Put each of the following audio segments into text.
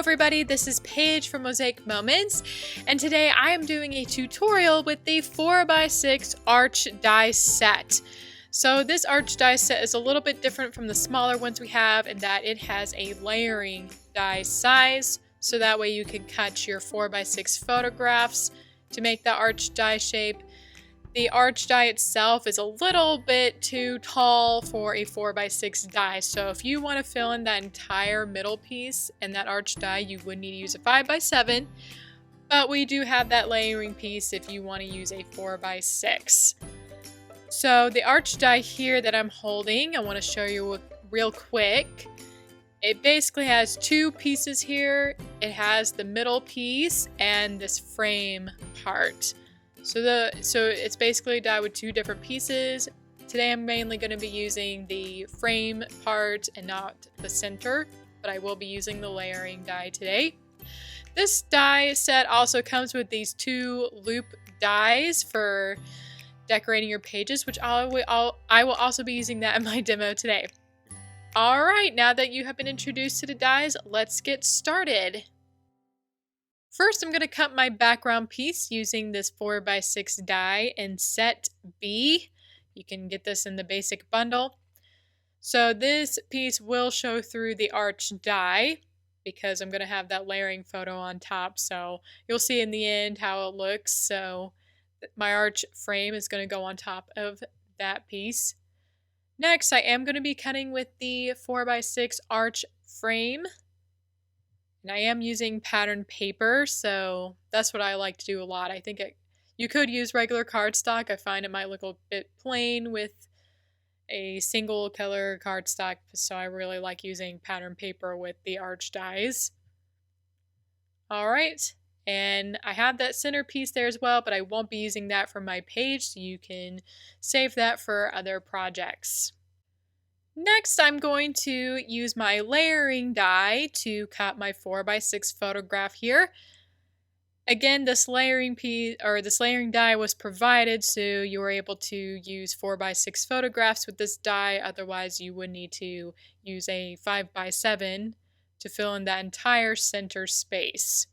everybody, this is Paige from Mosaic Moments, and today I am doing a tutorial with the 4x6 arch die set. So this arch die set is a little bit different from the smaller ones we have in that it has a layering die size, so that way you can cut your 4x6 photographs to make the arch die shape. The arch die itself is a little bit too tall for a 4x6 die, so if you want to fill in that entire middle piece and that arch die, you would need to use a 5x7, but we do have that layering piece if you want to use a 4x6. So the arch die here that I'm holding, I want to show you real quick. It basically has two pieces here. It has the middle piece and this frame part. So it's basically a die with two different pieces. Today I'm mainly going to be using the frame part and not the center, but I will be using the layering die today. This die set also comes with these two loop dies for decorating your pages, which I will also be using that in my demo today. Alright, now that you have been introduced to the dies, let's get started. First, I'm going to cut my background piece using this 4x6 die in set B. You can get this in the basic bundle. So this piece will show through the arch die because I'm going to have that layering photo on top. So you'll see in the end how it looks. So my arch frame is going to go on top of that piece. Next, I am going to be cutting with the 4x6 arch frame. And I am using pattern paper, so that's what I like to do a lot. I think you could use regular cardstock. I find it might look a bit plain with a single color cardstock, so I really like using pattern paper with the arch dies. Alright, and I have that center piece there as well, but I won't be using that for my page, so you can save that for other projects. Next, I'm going to use my layering die to cut my 4x6 photograph here. Again, this layering die was provided so you were able to use 4x6 photographs with this die. Otherwise, you would need to use a 5x7 to fill in that entire center space.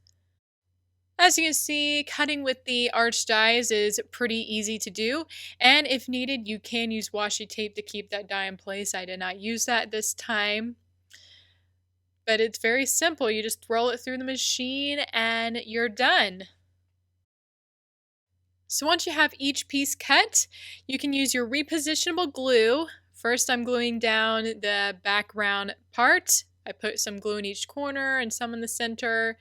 As you can see, cutting with the arch dies is pretty easy to do, and if needed, you can use washi tape to keep that die in place. I did not use that this time, but it's very simple. You just roll it through the machine and you're done. So once you have each piece cut, you can use your repositionable glue. First, I'm gluing down the background part. I put some glue in each corner and some in the center.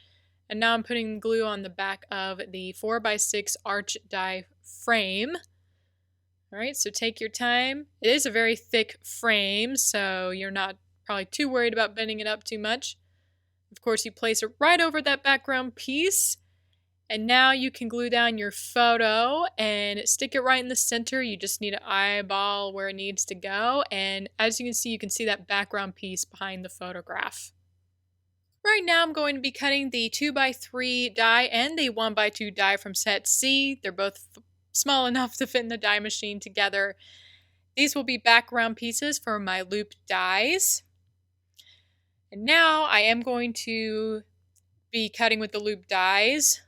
And now I'm putting glue on the back of the 4x6 arch die frame. Alright, so take your time. It is a very thick frame, so you're not probably too worried about bending it up too much. Of course, you place it right over that background piece. And now you can glue down your photo and stick it right in the center. You just need to eyeball where it needs to go. And as you can see that background piece behind the photograph. Right now I'm going to be cutting the 2x3 die and the 1x2 die from set C. They're both small enough to fit in the die machine together. These will be background pieces for my loop dies. And now I am going to be cutting with the loop dies.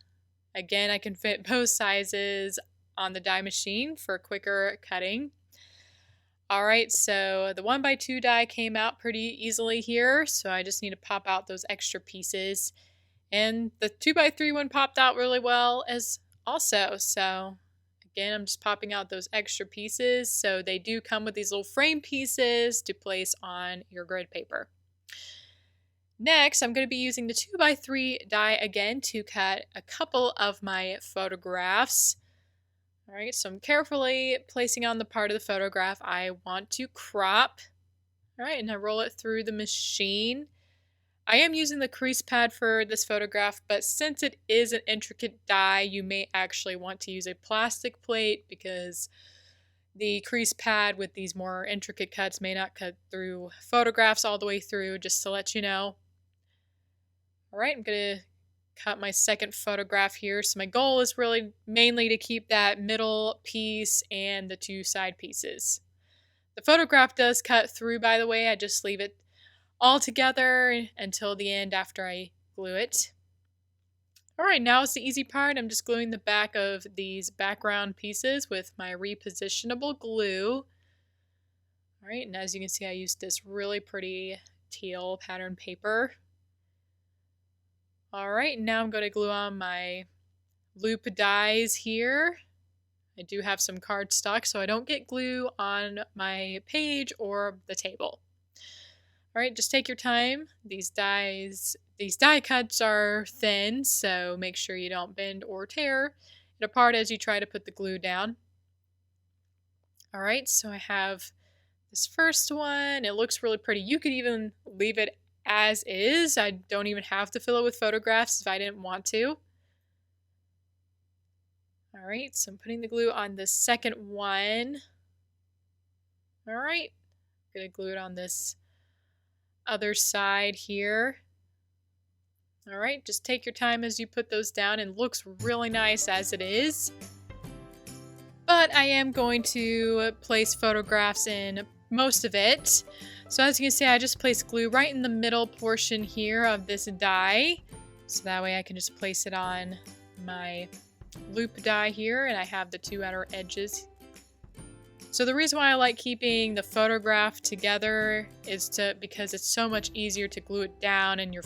Again, I can fit both sizes on the die machine for quicker cutting. Alright, so the 1x2 die came out pretty easily here, so I just need to pop out those extra pieces. And the 2x3 one popped out really well as also, so again, I'm just popping out those extra pieces. So they do come with these little frame pieces to place on your grid paper. Next, I'm going to be using the 2x3 die again to cut a couple of my photographs. Alright, so I'm carefully placing on the part of the photograph I want to crop. Alright, and I roll it through the machine. I am using the crease pad for this photograph, but since it is an intricate die, you may actually want to use a plastic plate because the crease pad with these more intricate cuts may not cut through photographs all the way through, just to let you know. Alright, I'm going to cut my second photograph here. So my goal is really mainly to keep that middle piece and the two side pieces. The photograph does cut through, by the way. I just leave it all together until the end after I glue it. Alright, now it's the easy part. I'm just gluing the back of these background pieces with my repositionable glue. Alright, and as you can see, I used this really pretty teal pattern paper. Alright, now I'm going to glue on my loop dies here. I do have some cardstock so I don't get glue on my page or the table. Alright, just take your time. These die cuts are thin, so make sure you don't bend or tear it apart as you try to put the glue down. Alright, so I have this first one. It looks really pretty. You could even leave it as is. I don't even have to fill it with photographs if I didn't want to. Alright, so I'm putting the glue on the second one. Alright, I'm going to glue it on this other side here. Alright, just take your time as you put those down. It looks really nice as it is. But I am going to place photographs in most of it. So as you can see, I just placed glue right in the middle portion here of this die. So that way I can just place it on my loop die here, and I have the two outer edges. So the reason why I like keeping the photograph together is because it's so much easier to glue it down and your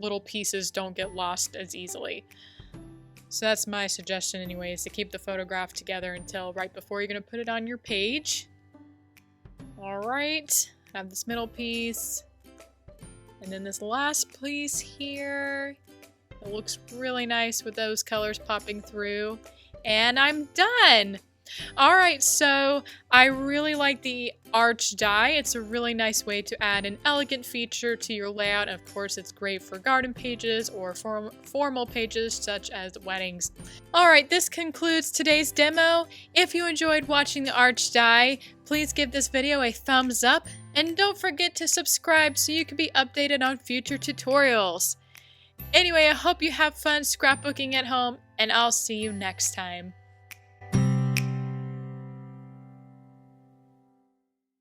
little pieces don't get lost as easily. So that's my suggestion anyway, is to keep the photograph together until right before you're going to put it on your page. Alright, I have this middle piece. And then this last piece here. It looks really nice with those colors popping through. And I'm done! Alright, so I really like the arch die. It's a really nice way to add an elegant feature to your layout. Of course, it's great for garden pages or formal pages such as weddings. Alright, this concludes today's demo. If you enjoyed watching the arch die, please give this video a thumbs up and don't forget to subscribe so you can be updated on future tutorials. Anyway, I hope you have fun scrapbooking at home, and I'll see you next time.